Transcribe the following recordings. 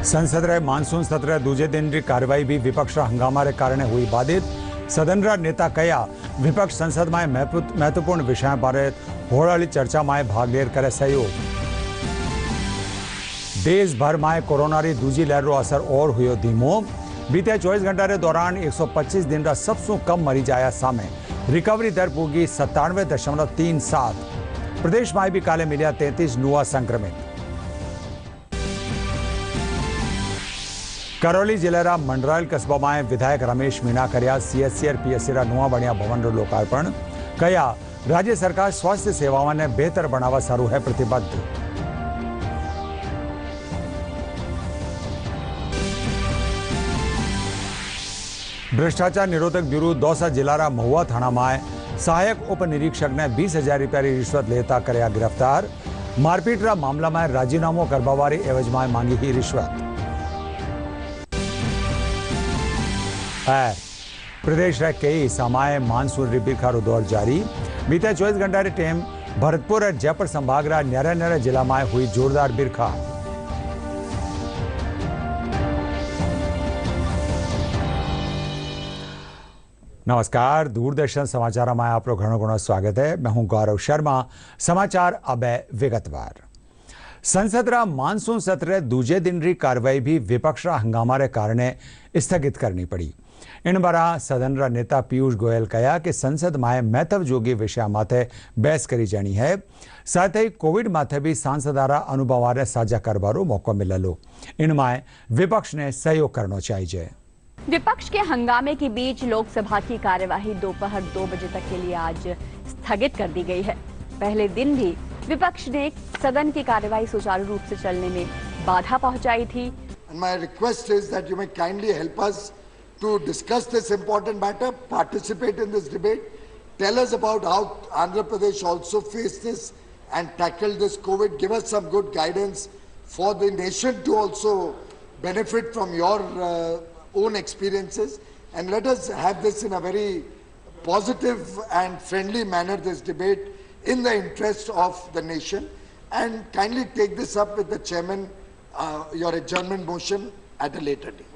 संसद रे मानसून सत्र दूजे दिन री कार्यवाही भी विपक्ष हंगामा रे कारण हुई बाधित। सदन रा नेता कया विपक्ष संसद में महत्वपूर्ण विषय बारे होड़ाली चर्चा में भाग लेर करे सहयोग। देश भर में कोरोना री दूजी लहर रो असर और हुयो धीमो। बीते 24 घंटा रे दौरान 125 दिन रा सबसु कम मरीज आया सामे। रिकवरी दर पूगी 97.37। प्रदेश में भी काले मिलिया 33 नुआ संक्रमित। करौली जिले मंडरायल कस्बा में विधायक रमेश मीणा कर्या सीएससी और पीएससी नुआ बनिया भवन रो लोकार्पण। कया राज्य सरकार स्वास्थ्य सेवाओं ने बेहतर बनावा सारू है प्रतिबद्ध। भ्रष्टाचार निरोधक ब्यूरो दौसा जिला महुआ थाना में सहायक उप निरीक्षक ने 20,000 रुपया रिश्वत लेता कर्या गिरफ्तार। मारपीट रा मामला में राजीनामो करवावारी एवज में मांगी ही रिश्वत। प्रदेश रे कई समय मानसून रिबिरखा रो दौर जारी। बीते 24 घंटा रे टेम भरतपुर और जयपुर संभाग रा न्यारा जिला में हुई जोरदार बिरखा। नमस्कार, दूरदर्शन समाचार में आप घणो स्वागत है। मैं हूं गौरव शर्मा। समाचार अब विगतवार। संसद रा मानसून सत्र दूजे दिन री कार्यवाही भी विपक्ष हंगामा रे कारण स्थगित करनी पड़ी। इन बारा सदन रा नेता पीयूष गोयल कहा कि संसद में महत्व जोगी विषय माथे बहस करी जानी है। साथ ही कोविड माथे भी सांसदारा अनुभव साझा करवारो मौका मिललो। इनमें विपक्ष ने सहयोग करना चाहिए। विपक्ष के हंगामे के बीच लोकसभा की कार्यवाही दोपहर 2 बजे तक के लिए आज स्थगित कर दी गई है। पहले दिन भी विपक्ष ने सदन की कार्यवाही सुचारू रूप से चलने में बाधा पहुंचाई थी। My request is that you may kindly help us to discuss this important matter, participate in this debate, tell us about how Andhra Pradesh also faced this and tackled this COVID, give us some good guidance for the nation to also benefit from your own experiences, and let us have this in a very positive and friendly manner, this debate in the interest of the nation, and kindly take this up with the chairman, your adjournment motion at a later date.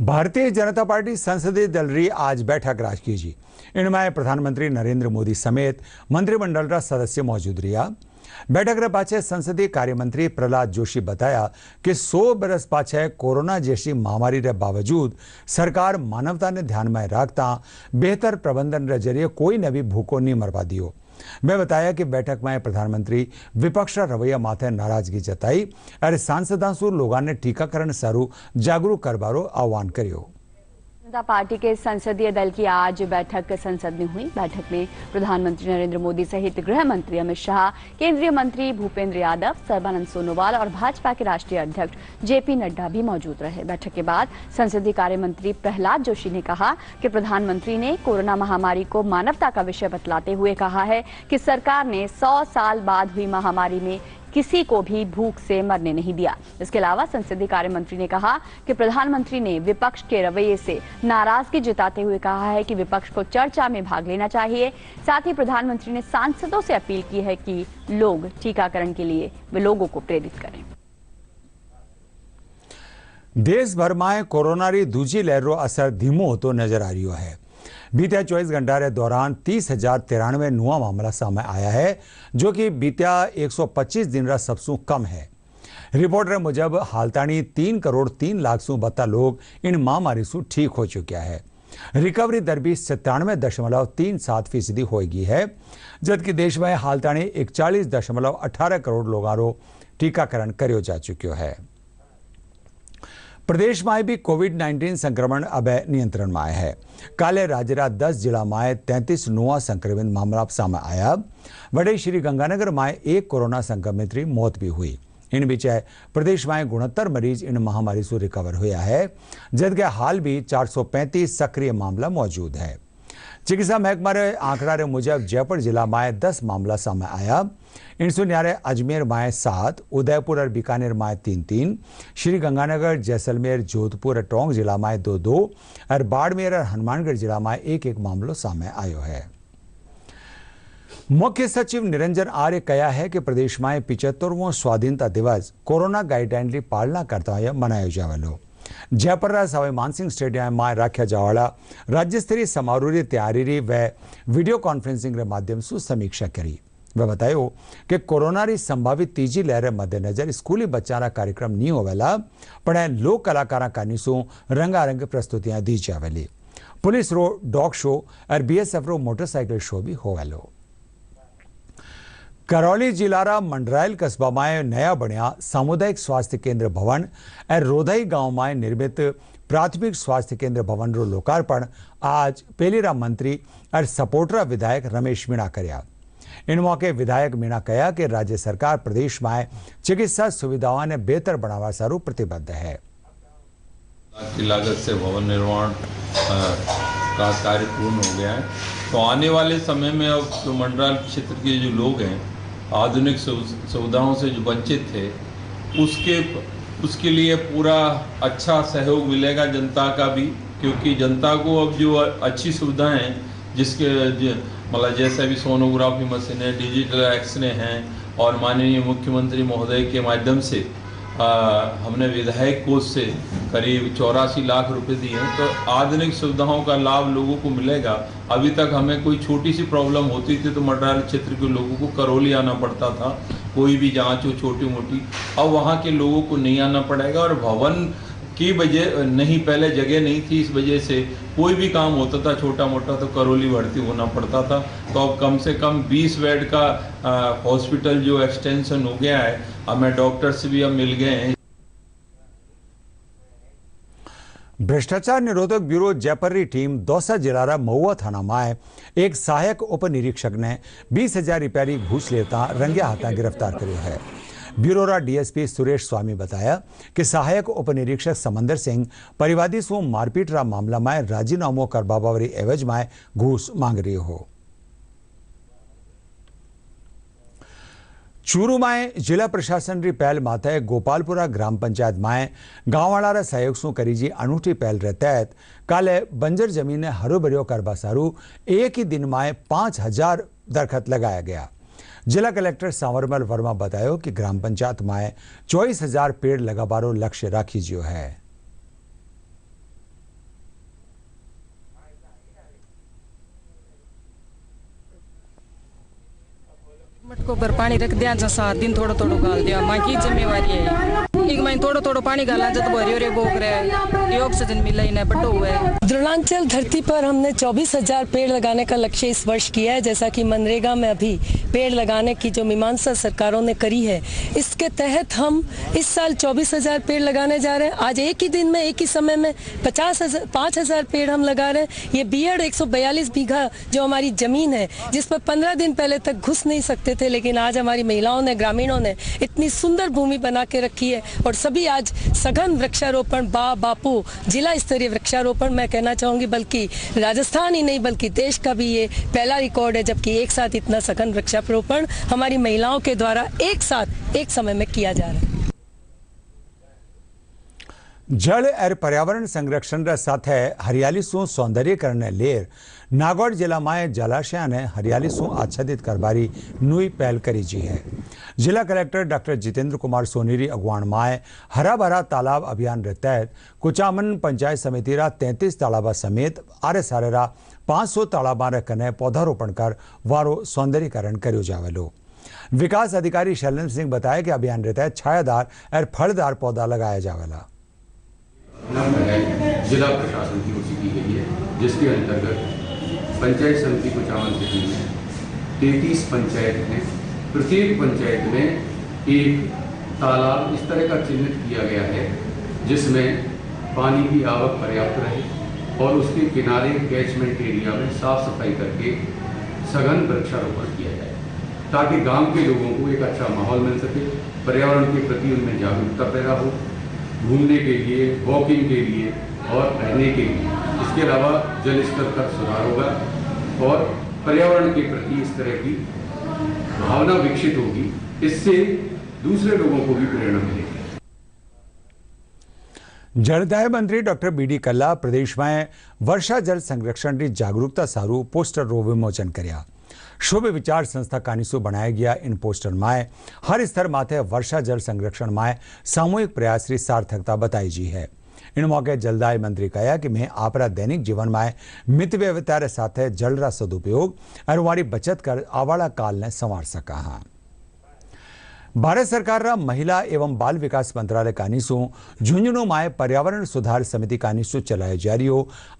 Bharatiya Janata party संसदीय दल री आज बैठक राज कीजी। इनमें प्रधानमंत्री नरेंद्र मोदी समेत मंत्रिमंडल रा सदस्य मौजूद रहा। बैठक रे पाछे संसदीय कार्य मंत्री प्रहलाद जोशी बताया कि 100 बरस पाछे कोरोना जैसी महामारी रे बावजूद सरकार मानवता ने ध्यान में रखता बेहतर प्रबंधन रे जरिए कोई ने भी भूखो नहीं मरवा दियो। मैं बताया कि बैठक में प्रधानमंत्री विपक्ष रवैया माथे नाराजगी जताई और सांसदां सु लोगों ने टीकाकरण सारू जागरूक करवारो आह्वान करियो। जनता पार्टी के संसदीय दल की आज बैठक संसद में हुई। बैठक में प्रधानमंत्री नरेंद्र मोदी सहित गृह मंत्री अमित शाह, केंद्रीय मंत्री भूपेंद्र यादव, सर्बानंद सोनोवाल और भाजपा के राष्ट्रीय अध्यक्ष जेपी नड्डा भी मौजूद रहे। बैठक के बाद संसदीय कार्य मंत्री प्रहलाद जोशी ने कहा कि प्रधानमंत्री ने कोरोना महामारी को मानवता का विषय बतलाते हुए कहा है कि सरकार ने 100 साल बाद हुई महामारी में किसी को भी भूख से मरने नहीं दिया। इसके अलावा संसदीय कार्य मंत्री ने कहा कि प्रधानमंत्री ने विपक्ष के रवैये से नाराजगी जताते हुए कहा है कि विपक्ष को चर्चा में भाग लेना चाहिए। साथ ही प्रधानमंत्री ने सांसदों से अपील की है कि लोग टीकाकरण के लिए वे लोगों को प्रेरित करें। देश भर में कोरोना री दूजी लहर रो असर धीमो होतो नजर आ रही है। बीते 24 घंटा के दौरान 30,093 नुआ मामला सामने आया है, जो कि बीते 125 दिन रा सबसु कम है। रिपोर्ट रे मुजब हालतानी 3,03,00,000 सु बता लोग इन महामारी सु ठीक हो चुका है। रिकवरी दर भी 97.37% होगी है, जबकि देश में हालतानी 41.18 करोड़ लोगों टीकाकरण करो जा चुक्यो है। प्रदेश में भी कोविड-19 संक्रमण अब नियंत्रण में आया है। काले राज्य 10 जिला में 33 नुआ संक्रमित मामला सामने आया। वडे श्री गंगानगर में एक कोरोना संक्रमित की मौत भी हुई। इन बीच प्रदेश में 69 मरीज इन महामारी से रिकवर हुआ है, जबकि हाल भी 435 सक्रिय मामला मौजूद है। चिकित्सा महकमा रे आंकड़ा रे मुजब जयपुर जिला में 10 मामला सामने आया। इनसु न्यारे अजमेर में 7, उदयपुर और बीकानेर में 3-3, श्री गंगानगर, जैसलमेर, जोधपुर और टोंक जिला में 2-2 और बाड़मेर और हनुमानगढ़ जिला में 1-1 मामलों सामने आयो है। मुख्य सचिव निरंजन आर्य कहा है कि प्रदेश में 75वां स्वाधीनता दिवस कोरोना गाइडलाइन की पालना करता हुए मनायो जावेलो। जयपुर सवाई मानसिंह स्टेडियम में राख्या जावाला राज्य स्तरीय समारोह की तैयारी व वीडियो कॉन्फ्रेंसिंग के माध्यम से समीक्षा करी। वह बतायो कि कोरोना की संभावित तीजी लहर मद्देनजर स्कूली बच्चा कार्यक्रम नहीं होवेला, पण लोक कलाकारा कानीसू रंगारंग प्रस्तुतियां दी जावेली। पुलिस रो डॉग शो और BSF रो मोटरसाइकिल शो भी होवेलो। करौली जिलारा मंडरायल कस्बा में नया बनिया सामुदायिक स्वास्थ्य केंद्र भवन और रोधई गांव में निर्मित प्राथमिक स्वास्थ्य केंद्र भवन रो लोकार्पण आज पेलीरा मंत्री और सपोटरा विधायक रमेश मीणा कर्या। इन मौके विधायक मीणा कहा कि राज्य सरकार प्रदेश में चिकित्सा सुविधाओं ने बेहतर बनावा सारू प्रतिबद्ध है। की लागत से भवन निर्माण का कार्य पूर्ण हो गया है, तो आने वाले समय में अब जो मंडरायल क्षेत्र के जो लोग हैं आधुनिक सुविधाओं से जो वंचित थे उसके लिए पूरा अच्छा सहयोग मिलेगा जनता का भी, क्योंकि जनता को अब जो अच्छी सुविधाएं जिसके मतलब जैसे भी सोनोग्राफी मशीन है, डिजिटल एक्सरे हैं और माननीय मुख्यमंत्री महोदय के माध्यम से हमने विधायक कोष से करीब 84 लाख रुपए दिए हैं, तो आधुनिक सुविधाओं का लाभ लोगों को मिलेगा। अभी तक हमें कोई छोटी सी प्रॉब्लम होती थी तो मंडरायल क्षेत्र के लोगों को करौली आना पड़ता था, कोई भी जांच हो छोटी मोटी, अब वहाँ के लोगों को नहीं आना पड़ेगा। और भवन की वजह नहीं, पहले जगह नहीं थी, इस वजह से कोई भी काम होता था छोटा मोटा तो करौली भर्ती होना पड़ता था। तो अब कम से कम 20 बेड का हॉस्पिटल जो एक्सटेंशन हो गया है, हमें डॉक्टर्स भी अब मिल गए हैं। भ्रष्टाचार निरोधक ब्यूरो जयपुर की टीम दौसा जिला महुआ थाना में एक सहायक उप निरीक्षक ने 20,000 रुपया की घूस लेता रंगे हाथा गिरफ्तार करो है। ब्यूरो रा DSP सुरेश स्वामी बताया कि सहायक उप निरीक्षक समंदर सिंह परिवादी से मारपीट रा मामला में राजीनामो कर बाबावरी एवज में घूस मांग रही हो। चूरू में जिला प्रशासन की पहल माथे गोपालपुरा ग्राम पंचायत में गांववाड़ा सहयोग से करी जी अनूठी पहल के तहत काले बंजर जमीन ने हरो भरो करवा सारू एक ही दिन में 5,000 दरखत लगाया गया। जिला कलेक्टर सांवरमल वर्मा बतायो कि ग्राम पंचायत में 24,000 पेड़ लगाबारो लक्ष्य राखी जियो है। मटको पर पानी रख दिया, 7 दिन थोड़ा थोड़ा गाल दिया, मां की जिम्मेवारी है। एक महीने थोड़ा थोड़ा पानी गाला जब भरी रे बोक रहे, ऑक्सीजन मिला ही नहीं, बटो हुए। द्रोणांचल धरती पर हमने 24,000 पेड़ लगाने का लक्ष्य इस वर्ष किया है, जैसा कि मनरेगा में अभी पेड़ लगाने की जो मीमांसा सरकारों ने करी है, इसके तहत हम इस साल 24,000 पेड़ लगाने जा रहे हैं। आज एक ही दिन में एक ही समय में 5,000 पेड़ हम लगा रहे हैं। ये बीएड 142 बीघा जो हमारी जमीन है, जिस पर 15 दिन पहले तक घुस नहीं सकते थे, लेकिन आज हमारी महिलाओं ने, ग्रामीणों ने इतनी सुंदर भूमि बना के रखी है और सभी आज सघन वृक्षारोपण, बापू जिला स्तरीय वृक्षारोपण मैं कहना चाहूंगी, बल्कि राजस्थान ही नहीं बल्कि देश का भी ये पहला रिकॉर्ड है, जबकि एक साथ इतना सघन वृक्षारोपण हमारी महिलाओं के द्वारा एक साथ एक समय में किया जा रहा है। जल और पर्यावरण संरक्षण के साथ हरियाली सु सौंदर्यकरण लेर नागौर जिला में जलाशय ने हरियाली सु आच्छादित करवारी नई पहल करी जी है। जिला कलेक्टर डॉक्टर जितेंद्र कुमार सोनीरी अगवान में हरा भरा तालाब अभियान के तहत कुचामन पंचायत समिति 33 तालाबा समेत आरे सारेरा 500 तालाबा कने पौधारोपण कर वारो सौंदर्यकरण करो जावेलो। विकास अधिकारी शैलेंद्र सिंह बताया कि अभियान के तहत छायादार और फलदार पौधा लगाया जावेला। जिला प्रशासन की ओर से की गई है, जिसके अंतर्गत पंचायत समिति कुचामन सिटी में 33 पंचायत हैं। प्रत्येक पंचायत में एक तालाब इस तरह का चिन्हित किया गया है जिसमें पानी की आवक पर्याप्त रहे और उसके किनारे कैचमेंट एरिया में साफ सफाई करके सघन वृक्षारोपण किया जाए, ताकि गांव के लोगों को एक अच्छा माहौल मिल सके, पर्यावरण के प्रति उनमें जागरूकता पैदा हो, घूमने के लिए, वॉकिंग के लिए और रहने के लिए। इसके अलावा जल स्तर का सुधार होगा और पर्यावरण के प्रति इस तरह की भावना विकसित होगी। इससे दूसरे लोगों को भी प्रेरणा मिलेगी। जलदाय मंत्री डॉक्टर BD कल्ला प्रदेश में वर्षा जल संरक्षण की जागरूकता सारू पोस्टर रो विमोचन कर्या। शुभ विचार संस्था कानिसु बनाया गया इन पोस्टर माए हर स्तर माथे वर्षा जल संरक्षण माए सामूहिक प्रयास री सार्थकता बताई जी है। इन मौके जलदाय मंत्री कहा कि मैं आपरा दैनिक जीवन में मित व्यवहार साथ जल रा सदुपयोग और वारी बचत कर आवाड़ा काल ने संवार सका हाँ। भारत सरकार रा महिला एवं बाल विकास मंत्रालय कानिसु झुंझुनू माए पर्यावरण सुधार समिति कानिसु चलाए जा रही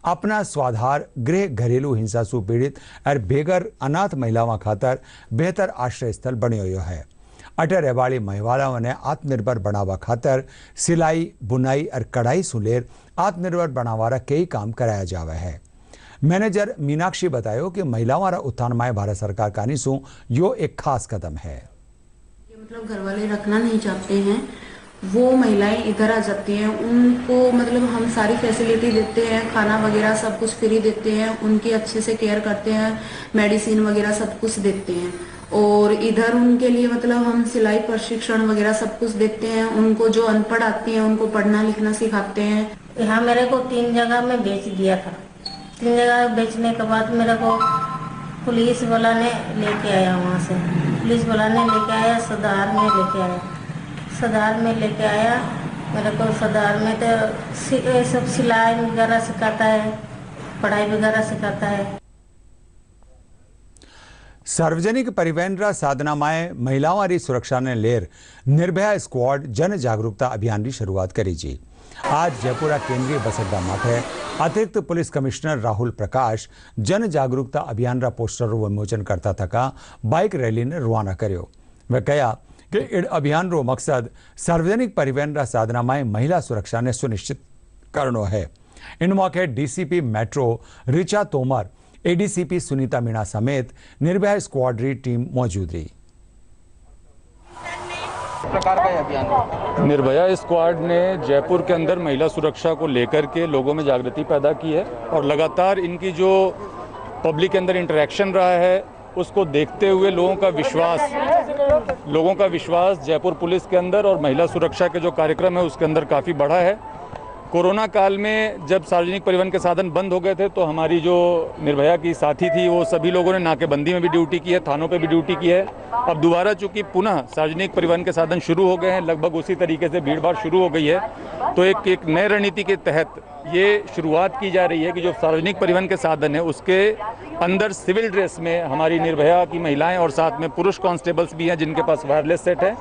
अपना स्वाधार गृह घरेलू हिंसा सु पीड़ित और बेघर अनाथ महिलाओं खातर बेहतर आश्रय स्थल बन्यो है। अटे रहवाड़ी महिलाओं ने आत्मनिर्भर बनावा खातर सिलाई बुनाई और कढ़ाई सुलेर आत्मनिर्भर बनावा कई काम कराया जावे है। मैनेजर मीनाक्षी बतायो कि महिलाओं रा उत्थान माए भारत सरकार कानिसु यो एक खास कदम है। मतलब घर वाले रखना नहीं चाहते हैं, वो महिलाएं इधर आ जाती हैं, उनको मतलब हम सारी फैसिलिटी देते हैं, खाना वगैरह सब कुछ फ्री देते हैं, उनकी अच्छे से केयर करते हैं, मेडिसिन वगैरह सब कुछ देते हैं। और इधर उनके लिए मतलब हम सिलाई प्रशिक्षण वगैरह सब कुछ देते हैं। उनको जो अनपढ़ आती हैं उनको पढ़ना लिखना सिखाते हैं। यहाँ मेरे को 3 जगह में बेच दिया था। 3 जगह बेचने के बाद मेरे को पुलिस वाला ने लेके आया, वहाँ से पुलिस वाला ने लेके आया, सदार में लेके आया। सदार में लेके आया मेरे को। सदार में तो सब सिलाई वगैरह सिखाता है, पढ़ाई वगैरह सिखाता है। सार्वजनिक परिवहन रा साधना माए महिलाओं री सुरक्षा ने लेर निर्भया स्क्वाड जन जागरूकता अभियान की शुरुआत करी जी। आज जयपुरा केंद्रीय बस अड्डा माथे अतिरिक्त पुलिस कमिश्नर राहुल प्रकाश जन जागरूकता अभियान रा पोस्टर विमोचन करता थका बाइक रैली ने रवाना कर्यो। वे कहा कि इस अभियान रो मकसद सार्वजनिक परिवहन रा साधना माए महिला सुरक्षा ने सुनिश्चित करनो है। इन मौके DCP metro Richa Tomar, ADCP Sunita Meena समेत निर्भया स्क्वाड री टीम मौजूद रही। प्रकार का अभियान निर्भया स्क्वाड ने जयपुर के अंदर महिला सुरक्षा को लेकर के लोगों में जागृति पैदा की है और लगातार इनकी जो पब्लिक के अंदर इंटरेक्शन रहा है उसको देखते हुए लोगों का विश्वास जयपुर पुलिस के अंदर और महिला सुरक्षा के जो कार्यक्रम है उसके अंदर काफ़ी बढ़ा है। कोरोना काल में जब सार्वजनिक परिवहन के साधन बंद हो गए थे तो हमारी जो निर्भया की साथी थी वो सभी लोगों ने नाकेबंदी में भी ड्यूटी की है, थानों पे भी ड्यूटी की है। अब दोबारा चूंकि पुनः सार्वजनिक परिवहन के साधन शुरू हो गए हैं, लगभग उसी तरीके से भीड़ भाड़ शुरू हो गई है, तो एक नए रणनीति के तहत ये शुरुआत की जा रही है कि जो सार्वजनिक परिवहन के साधन है उसके अंदर सिविल ड्रेस में हमारी निर्भया की महिलाएं और साथ में पुरुष कांस्टेबल्स भी हैं जिनके पास वायरलेस सेट है,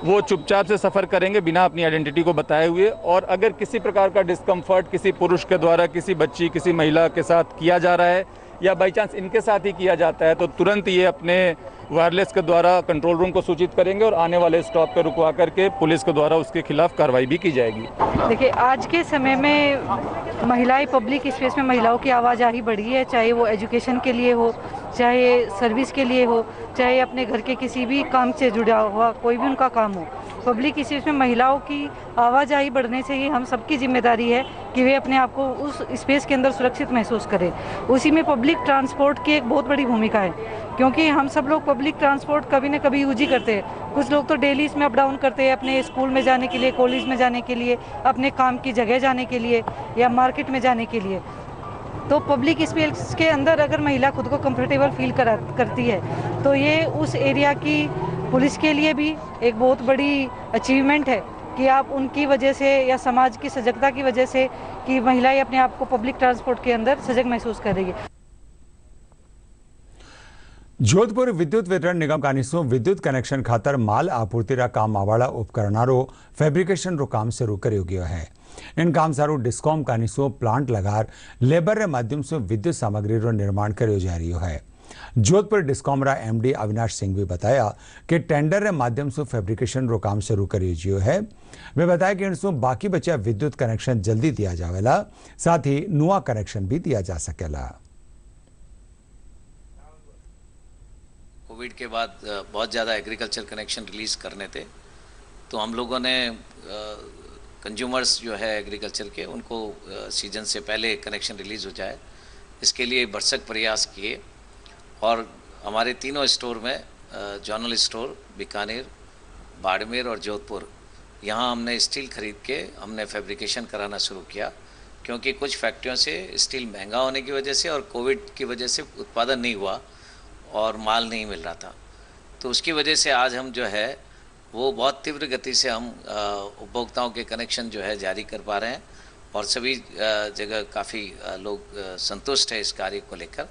वो चुपचाप से सफ़र करेंगे बिना अपनी आइडेंटिटी को बताए हुए। और अगर किसी प्रकार का डिस्कम्फर्ट किसी पुरुष के द्वारा किसी बच्ची किसी महिला के साथ किया जा रहा है या बाई चांस इनके साथ ही किया जाता है तो तुरंत ये अपने वायरलेस के द्वारा कंट्रोल रूम को सूचित करेंगे और आने वाले स्टॉप पर रुकवा करके पुलिस के द्वारा उसके खिलाफ कार्रवाई भी की जाएगी। देखिए, आज के समय में महिलाएं पब्लिक स्पेस में महिलाओं की आवाजाही बढ़ी है, चाहे वो एजुकेशन के लिए हो, चाहे सर्विस के लिए हो, चाहे अपने घर के किसी भी काम से जुड़ा हुआ कोई भी उनका काम हो। पब्लिक स्पेस में महिलाओं की आवाजाही बढ़ने से ही हम सबकी जिम्मेदारी है कि वे अपने आप को उस स्पेस के अंदर सुरक्षित महसूस करें। उसी में पब्लिक ट्रांसपोर्ट की एक बहुत बड़ी भूमिका है, क्योंकि हम सब लोग पब्लिक ट्रांसपोर्ट कभी न कभी यूज ही करते हैं। कुछ लोग तो डेली इसमें अप डाउन करते हैं, अपने स्कूल में जाने के लिए, कॉलेज में जाने के लिए, अपने काम की जगह जाने के लिए या मार्केट में जाने के लिए। तो पब्लिक स्पेस के अंदर अगर महिला खुद को कंफर्टेबल फील करती है तो ये उस एरिया की पुलिस के लिए भी एक बहुत बड़ी अचीवमेंट है कि आप उनकी वजह से या समाज की सजगता की वजह से कि महिलाएं अपने आप को पब्लिक ट्रांसपोर्ट के अंदर सजग महसूस कर रही है। जोधपुर विद्युत वितरण निगम कानिसु विद्युत कनेक्शन खातर माल आपूर्ति रा काम आवाड़ा उपकरणारो फेब्रिकेशन रो काम शुरू कर्यो गयो है। इन काम सारू डिस्कॉम कानिसु प्लांट लगार लेबर रे माध्यम से विद्युत सामग्री रो निर्माण कर्यो जा रही है। जोधपुर डिस्कॉम रा एमडी अविनाश सिंह भी बताया कि टेंडर रे माध्यम से फेब्रिकेशन रो काम शुरू कर्यो जियो है। वे बताया कि इनसु बाकी बचा विद्युत कनेक्शन जल्दी दिया जावेला, साथ ही नुआ कनेक्शन भी दिया जा सकेला। कोविड के बाद बहुत ज़्यादा एग्रीकल्चर कनेक्शन रिलीज़ करने थे, तो हम लोगों ने कंज्यूमर्स जो है एग्रीकल्चर के उनको सीजन से पहले कनेक्शन रिलीज़ हो जाए, इसके लिए भरसक प्रयास किए। और हमारे तीनों स्टोर में जनरल स्टोर बीकानेर, बाड़मेर और जोधपुर, यहाँ हमने स्टील खरीद के हमने फैब्रिकेशन कराना शुरू किया, क्योंकि कुछ फैक्ट्रियों से स्टील महंगा होने की वजह से और कोविड की वजह से उत्पादन नहीं हुआ और माल नहीं मिल रहा था। तो उसकी वजह से आज हम जो है वो बहुत तीव्र गति से हम उपभोक्ताओं के कनेक्शन जो है जारी कर पा रहे हैं और सभी जगह काफ़ी लोग संतुष्ट है इस कार्य को लेकर।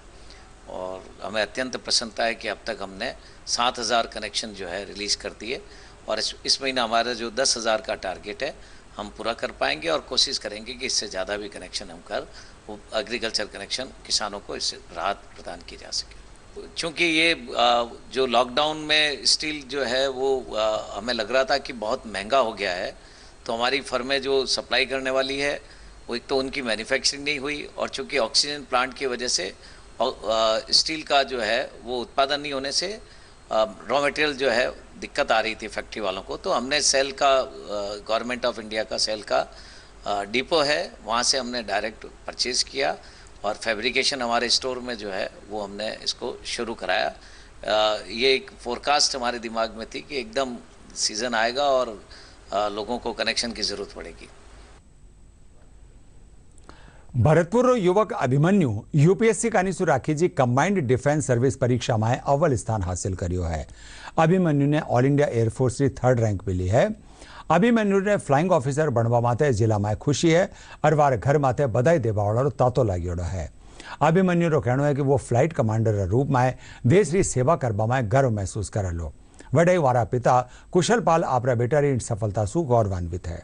और हमें अत्यंत प्रसन्नता है कि अब तक हमने 7,000 कनेक्शन जो है रिलीज़ कर दिए और इस महीना हमारा जो 10,000 का टारगेट है हम पूरा कर पाएंगे और कोशिश करेंगे कि इससे ज़्यादा भी कनेक्शन हम कर एग्रीकल्चर कनेक्शन किसानों को इससे राहत प्रदान की जा सके। चूँकि ये जो लॉकडाउन में स्टील जो है वो हमें लग रहा था कि बहुत महंगा हो गया है, तो हमारी फर्में जो सप्लाई करने वाली है वो एक तो उनकी मैन्युफैक्चरिंग नहीं हुई और चूँकि ऑक्सीजन प्लांट की वजह से स्टील का जो है वो उत्पादन नहीं होने से रॉ मटेरियल जो है दिक्कत आ रही थी फैक्ट्री वालों को। तो हमने सेल का गवर्नमेंट ऑफ इंडिया का सेल का डिपो है, वहाँ से हमने डायरेक्ट परचेज़ किया और फैब्रिकेशन हमारे स्टोर में जो है वो हमने इसको शुरू कराया। ये एक फोरकास्ट हमारे दिमाग में थी कि एकदम सीज़न आएगा और लोगों को कनेक्शन की ज़रूरत पड़ेगी। भरतपुर युवक अभिमन्यु यूपीएससी कानीसु राखीजी कम्बाइंड डिफेंस सर्विस परीक्षा में अव्वल स्थान हासिल कर्यो है। अभिमन्यु ने ऑल इंडिया एयरफोर्स की 3rd रैंक मिली है। अभिमन्यु ने फ्लाइंग ऑफिसर बनवा माते जिला में खुशी है और वार घर माते बधाई देवा वालों तातो लाग्योड़ो है। अभिमन्यु रो कहना है कि वो फ्लाइट कमांडर रूप में देश की सेवा करवा में गर्व महसूस करेलो। वडे वारा पिता कुशलपाल आपरा बेटा री सफलता सु गौरवान्वित है।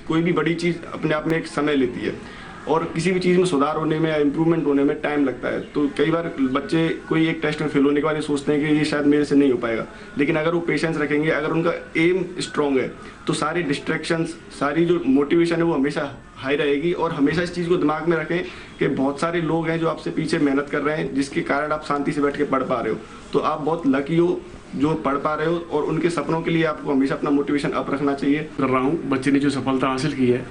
कोई भी बड़ी चीज अपने आप में एक समय लेती है और किसी भी चीज़ में सुधार होने में या इम्प्रूवमेंट होने में टाइम लगता है। तो कई बार बच्चे कोई एक टेस्ट में फेल होने के बाद ये सोचते हैं कि ये शायद मेरे से नहीं हो पाएगा, लेकिन अगर वो पेशेंस रखेंगे, अगर उनका एम स्ट्रॉन्ग है तो सारी डिस्ट्रैक्शंस, सारी जो मोटिवेशन है वो हमेशा हाई रहेगी। और हमेशा इस चीज़ को दिमाग में रखें कि बहुत सारे लोग हैं जो आपसे पीछे मेहनत कर रहे हैं, जिसके कारण आप शांति से बैठ के पढ़ पा रहे हो। तो आप बहुत लकी हो जो पढ़ पा रहे हो और उनके सपनों के लिए आपको हमेशा अपना मोटिवेशन अप रखना चाहिए। कर रहा हूँ, बच्चे ने जो सफलता हासिल की है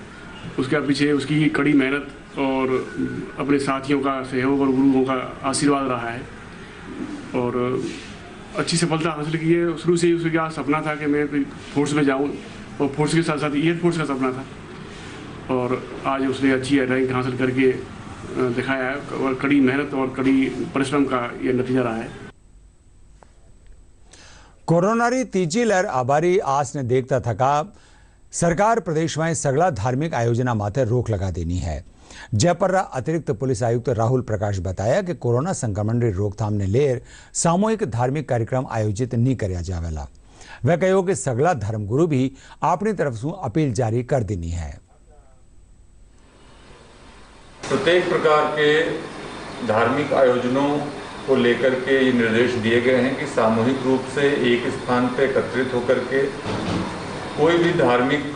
उसके पीछे उसकी कड़ी मेहनत और अपने साथियों का सहयोग और गुरुओं का आशीर्वाद रहा है और अच्छी सफलता हासिल की है। शुरू से ही उसका सपना था कि मैं फोर्स में जाऊं और फोर्स के साथ साथ एयरफोर्स का सपना था और आज उसने अच्छी रैंक हासिल करके दिखाया है और कड़ी मेहनत और कड़ी परिश्रम का ये नतीजा रहा है। कोरोना री तीजी लहर आभारी आस ने देखता थका सरकार प्रदेश में सगला धार्मिक आयोजना माथे रोक लगा देनी है। जयपुर अतिरिक्त पुलिस आयुक्त राहुल प्रकाश बताया कि कोरोना संक्रमण की रोकथाम ने लेर सामूहिक धार्मिक कार्यक्रम आयोजित नहीं करया जावेला। वह कहो कि सगला धर्मगुरु भी अपनी तरफ से अपील जारी कर देनी है। प्रत्येक प्रकार के धार्मिक आयोजनों को लेकर के ये निर्देश दिए गए हैं कि सामूहिक रूप से एक स्थान पर एकत्रित होकर के कोई भी धार्मिक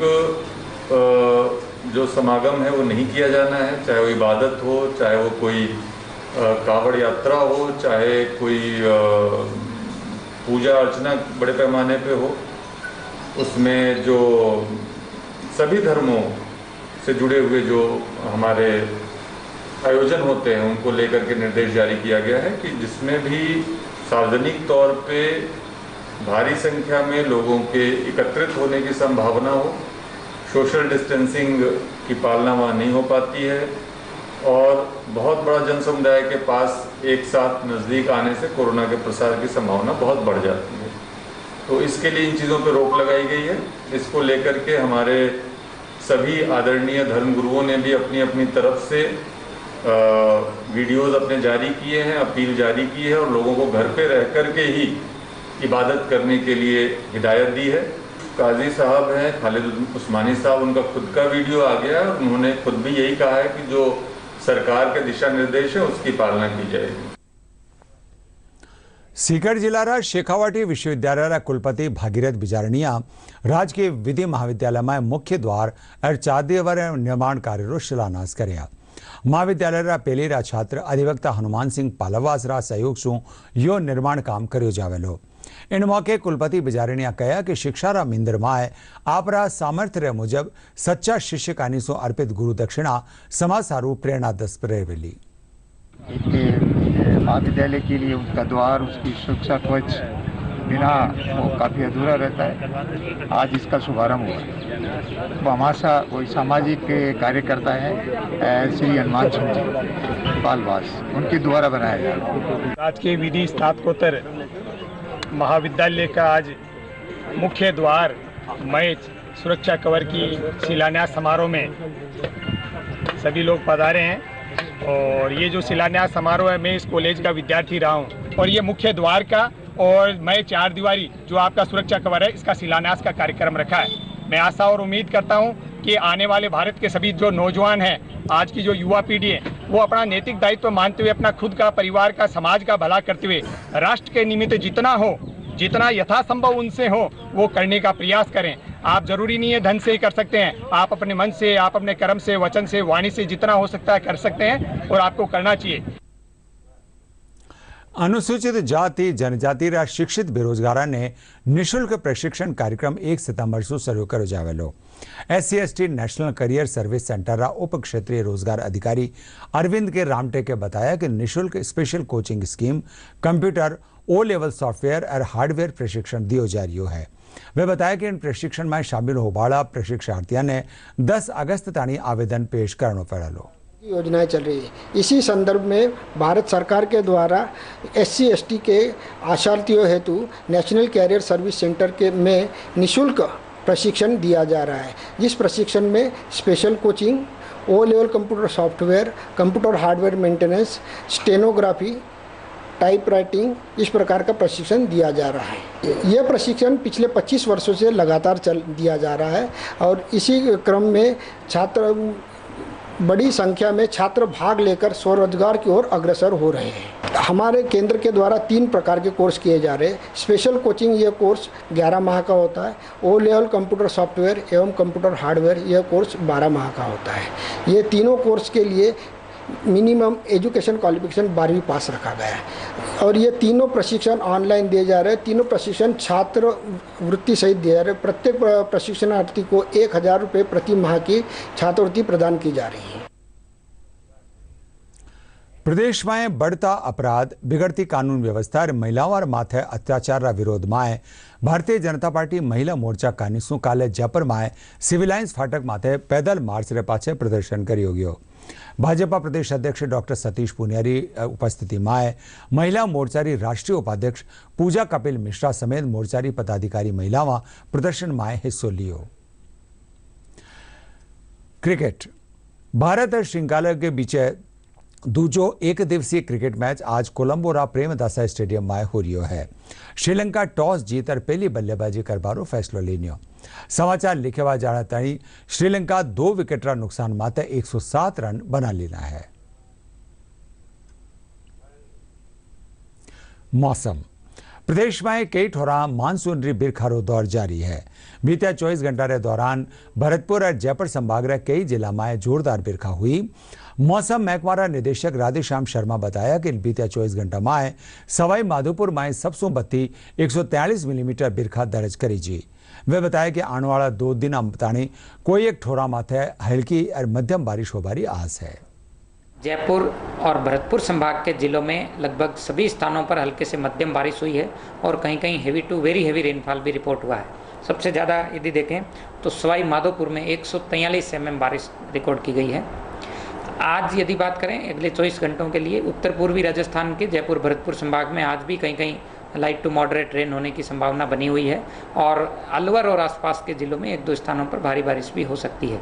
जो समागम है वो नहीं किया जाना है, चाहे वो इबादत हो, चाहे वो कोई कावड़ यात्रा हो, चाहे कोई पूजा अर्चना बड़े पैमाने पे हो। उसमें जो सभी धर्मों से जुड़े हुए जो हमारे आयोजन होते हैं उनको लेकर के निर्देश जारी किया गया है कि जिसमें भी सार्वजनिक तौर पे भारी संख्या में लोगों के एकत्रित होने की संभावना हो, सोशल डिस्टेंसिंग की पालना वहाँ नहीं हो पाती है और बहुत बड़ा जन समुदाय के पास एक साथ नज़दीक आने से कोरोना के प्रसार की संभावना बहुत बढ़ जाती है। तो इसके लिए इन चीज़ों पर रोक लगाई गई है। इसको लेकर के हमारे सभी आदरणीय धर्मगुरुओं ने भी अपनी अपनी तरफ से वीडियोज़ अपने जारी किए हैं, अपील जारी की है और लोगों को घर पे रह कर के ही इबादत करने के लिए हिदायत दी है। काजी साहब हैं खालिद उस्मानी साहब, उनका खुद का वीडियो आ गया है। उन्होंने खुद भी यही कहा है कि जो सरकार के दिशा निर्देश है उसकी पालना की जाएगी। सीकर जिला शेखावाटी विश्वविद्यालय कुलपति भागीरथ बिजारणिया राजकीय विधि महाविद्यालय में मुख्य द्वार और 4 दिवसीय निर्माण कार्य शिलान्यास कर्या। महाविद्यालय पहली छात्र अधिवक्ता हनुमान सिंह पालवास सहयोग सु यो निर्माण काम कर्यो जावेलो। इन मौके कुलपति बिजारणिया कहा कि शिक्षा रा मिंदर माए आपरा सामर्थ्य मुजब सच्चा शिष्य कानी सो अर्पित गुरु दक्षिणा समाज सारू प्रेरणादस प्रेरवेली। महाविद्यालय के लिए उसका द्वार, उसकी सुरक्षा कवच बिना वो काफ़ी अधूरा रहता है। आज इसका शुभारंभ हुआ। वो हमारा कोई सामाजिक कार्यकर्ता है श्री हनुमान सिंह जी पालवास, उनके द्वारा बनाया जा रहा है। राजकीय विधि स्नातकोत्तर महाविद्यालय का आज मुख्य द्वार मैच सुरक्षा कवर की शिलान्यास समारोह में सभी लोग पधारे हैं। और ये जो शिलान्यास समारोह है, मैं इस कॉलेज का विद्यार्थी रहा हूँ और ये मुख्य द्वार का और मैं 4 दीवारी जो आपका सुरक्षा कवर है इसका शिलान्यास का कार्यक्रम रखा है। मैं आशा और उम्मीद करता हूँ कि आने वाले भारत के सभी जो नौजवान हैं, आज की जो युवा पीढ़ी है, वो अपना नैतिक दायित्व मानते हुए अपना खुद का, परिवार का, समाज का भला करते हुए राष्ट्र के निमित्त जितना यथासंभव उनसे हो वो करने का प्रयास करें। आप जरूरी नहीं है धन से ही कर सकते हैं, आप अपने मन से, आप अपने कर्म से, वचन से, वाणी से जितना हो सकता है कर सकते हैं और आपको करना चाहिए। अनुसूचित जाति जनजाति रा शिक्षित बेरोजगाराने निःशुल्क प्रशिक्षण कार्यक्रम 1 सितंबर से शुरू करो जावेलो। SC/ST national career service centre रा उप क्षेत्रीय रोजगार अधिकारी अरविंद के रामटे के बताया कि निःशुल्क special coaching scheme computer O level software और हार्डवेयर प्रशिक्षण दियो जा रही है। वे बताया कि इन प्रशिक्षण में शामिल होबाड़ा प्रशिक्षार्थियों ने 10 अगस्त ताणी आवेदन पेश करना पड़ेलो। योजनाएं चल रही है। इसी संदर्भ में भारत सरकार के द्वारा SC/ST के आशार्थियों हेतु नेशनल कैरियर सर्विस सेंटर के में निःशुल्क प्रशिक्षण दिया जा रहा है, जिस प्रशिक्षण में special coaching, O level computer software, computer hardware maintenance, stenography, type writing, इस प्रकार का प्रशिक्षण दिया जा रहा है। यह प्रशिक्षण पिछले 25 वर्षों से लगातार दिया जा रहा है और इसी क्रम में बड़ी संख्या में छात्र भाग लेकर स्वरोजगार की ओर अग्रसर हो रहे हैं। हमारे केंद्र के द्वारा 3 प्रकार के कोर्स किए जा रहे हैं। स्पेशल कोचिंग ये कोर्स 11 माह का होता है। O लेवल कंप्यूटर सॉफ्टवेयर एवं कंप्यूटर हार्डवेयर यह कोर्स 12 माह का होता है। ये तीनों कोर्स के लिए मिनिमम एजुकेशन क्वालिफिकेशन 12वीं पास रखा गया है और ये तीनों प्रशिक्षण ऑनलाइन दिए जा रहे हैं। तीनों प्रशिक्षण छात्र वृत्ति सहित दिए जा रहे हैं। प्रत्येक प्रशिक्षणार्थी को 1000 रुपये प्रति माह की छात्रवृत्ति प्रदान की जा रही है। प्रदेश में बढ़ता अपराध, बिगड़ती कानून व्यवस्था और महिलाओं और माथे अत्याचार विरोध में भारतीय जनता पार्टी महिला मोर्चा कानीसू काले जयपुर में सिविल लाइन्स फाटक माथे पैदल मार्च रे पाछे प्रदर्शन कर्यो गयो। भाजपा प्रदेश अध्यक्ष डॉक्टर सतीश पुनियारी उपस्थिति में महिला मोर्चारी राष्ट्रीय उपाध्यक्ष पूजा कपिल मिश्रा समेत मोर्चारी पदाधिकारी महिलाओं प्रदर्शन में हिस्सों लियो। क्रिकेट, भारत और श्रीलंका के बीच दूजो 1 दिवसीय क्रिकेट मैच आज कोलंबो रा प्रेमदासा स्टेडियम में हो रही है। श्रीलंका टॉस जीतर पहली बल्लेबाजी करवारो फैसलो लियो। समाचार लिखेवा जाना ताणी श्रीलंका 2 विकेट रा नुकसान मात्र 107 रन बना लेना है। मौसम, प्रदेश में कई ठोरा मानसून री बिरखारो दौर जारी है। बीते 24 घंटा के दौरान भरतपुर और जयपुर संभाग रे कई जिला में जोरदार बिरखा हुई। मौसम महकमा निदेशक राधेश्याम शर्मा बताया कि बीते 24 घंटा में सवाई माधोपुर में सबसों बत्ती 143 मिलीमीटर बिरखा दर्ज करी जी। वे बताया कि आने वाला 2 दिन ताणी कोई एक ठोरा माथे हल्की और मध्यम बारिश होबारी आस है। जयपुर और भरतपुर संभाग के जिलों में लगभग सभी स्थानों पर हल्के से मध्यम बारिश हुई है और कहीं कहीं heavy to very heavy rainfall भी रिपोर्ट हुआ है। सबसे ज़्यादा यदि देखें तो सवाई माधोपुर में 143 mm बारिश रिकॉर्ड की गई है। आज यदि बात करें अगले 24 घंटों के लिए उत्तर पूर्वी राजस्थान के जयपुर भरतपुर संभाग में आज भी कहीं कहीं लाइट टू मॉडरेट रेन होने की संभावना बनी हुई है और अलवर और आसपास के जिलों में 1-2 स्थानों पर भारी बारिश भी हो सकती है।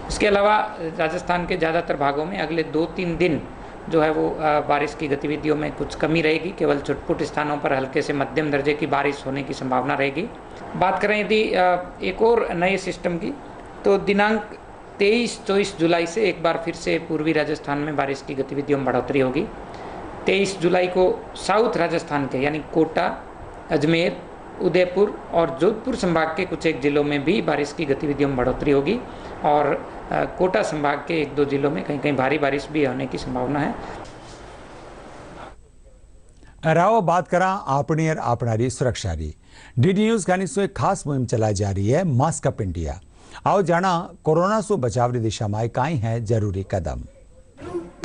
इसके अलावा राजस्थान के ज़्यादातर भागों में अगले 2-3 दिन जो है वो बारिश की गतिविधियों में कुछ कमी रहेगी। केवल छुटपुट स्थानों पर हल्के से मध्यम दर्जे की बारिश होने की संभावना रहेगी। बात करें यदि एक और नए सिस्टम की तो दिनांक 23-24 जुलाई से एक बार फिर से पूर्वी राजस्थान में बारिश की गतिविधियों में बढ़ोतरी होगी। 23 जुलाई को साउथ राजस्थान के यानी कोटा, अजमेर, उदयपुर और जोधपुर संभाग के कुछ एक जिलों में भी बारिश की गतिविधियों में बढ़ोतरी होगी और कोटा संभाग के 1-2 जिलों में कहीं कहीं भारी बारिश भी होने की संभावना है। राव बात करा आपनी और आपनारी सुरक्षा री। डीडी न्यूज खानी सो एक खास मुहिम चलाई जा रही है, मास्क अप इंडिया। आओ जाना कोरोना से बचाव की दिशा में काई है जरूरी कदम।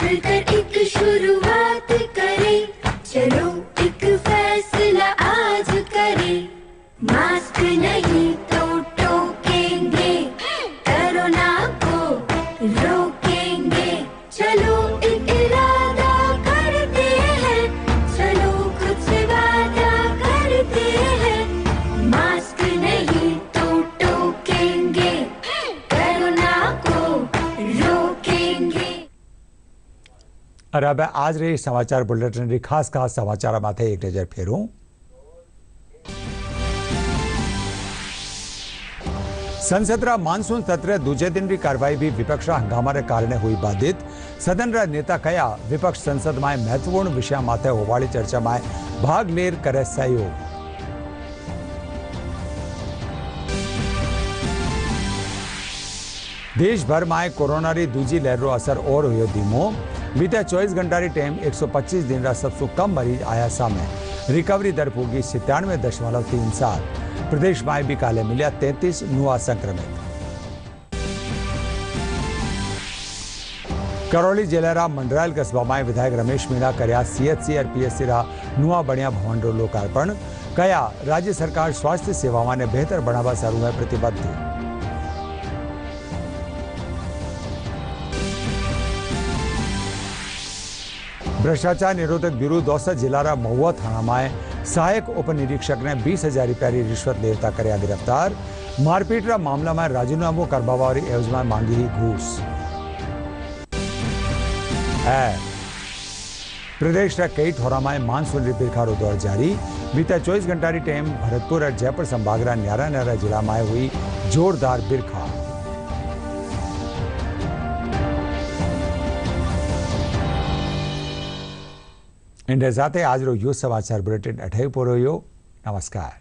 मिलकर एक शुरुआत करें, चलो एक फैसला आज करें। नहीं तो टोकेंगे, कोरोना को रोकेंगे। चलो एक इरादा करते हैं, चलो कुछ वादा करते हैं, मास्क नहीं तो टोकेंगे, कोरोना को रोकेंगे। और अब आज रे समाचार बुलेटिन खास समाचार माथे एक नजर फेरूं। संसदरा मानसून सत्र दूजे दिन की कार्यवाही भी विपक्ष हंगामा के कारण हुई बाधित। सदन नेता कया विपक्ष संसद में महत्वपूर्ण विषय माथे होवाड़ी चर्चा में भाग लेर करे सहयोग। देश भर में कोरोना की दूजी लहर रो असर और हुयो धीमो। बीते 24 घंटा की टाइम 125 दिन रा सबसे कम मरीज आया सामने। रिकवरी दर होगी 97.37। प्रदेश में भी काले मिलिया 33 नुआ संक्रमित। करौली जिले मंडरायल कस्बा में विधायक रमेश मीणा कर्या CHC और PSC रा नुआ बनिया भवन रो लोकार्पण। कया राज्य सरकार स्वास्थ्य सेवाओं ने बेहतर बनावा सारू है प्रतिबद्ध। भ्रष्टाचार निरोधक ब्यूरो दौसा जिला महुआ थाना में सहायक उपनिरीक्षक ने 20,000 रुपया की रिश्वत लेता करया गिरफ्तार। मारपीट रा मामला में राजीनामो करवावारी एवज में मांगी ही घूस। प्रदेश रा कई ठोरा में मानसून री बिरखारो दौर जारी। बीते 24 घंटा की टाइम भरतपुर और जयपुर संभाग न्यारा न्यारा जिला में हुई जोरदार बिरखा। इंडिया साथे आज रो यो समाचार बुलेटिन अठे पूरो यो। नमस्कार।